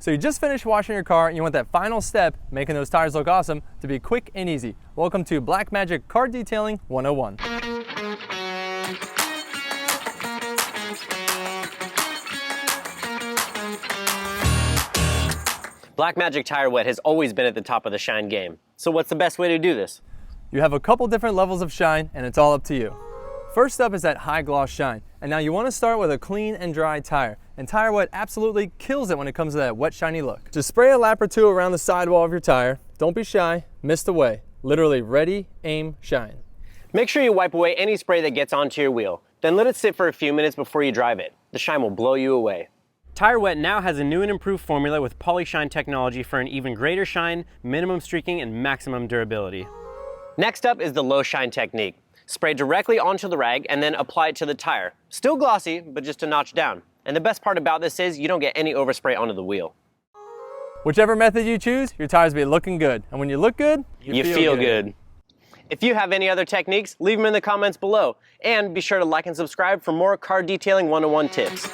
So you just finished washing your car and you want that final step, making those tires look awesome, to be quick and easy. Welcome to Blackmagic Car Detailing 101. Blackmagic Tire Wet has always been at the top of the shine game. So what's the best way to do this? You have a couple different levels of shine and it's all up to you. First up is that high gloss shine. And now you want to start with a clean and dry tire. And Tire Wet absolutely kills it when it comes to that wet, shiny look. Just spray a lap or two around the sidewall of your tire. Don't be shy, mist away. Literally ready, aim, shine. Make sure you wipe away any spray that gets onto your wheel. Then let it sit for a few minutes before you drive it. The shine will blow you away. Tire Wet now has a new and improved formula with PolyShine technology for an even greater shine, minimum streaking, and maximum durability. Next up is the low shine technique. Spray directly onto the rag and then apply it to the tire. Still glossy, but just a notch down. And the best part about this is you don't get any overspray onto the wheel. Whichever method you choose, your tires will be looking good. And when you look good, you feel good. If you have any other techniques, leave them in the comments below. And be sure to like and subscribe for more car detailing 101 tips.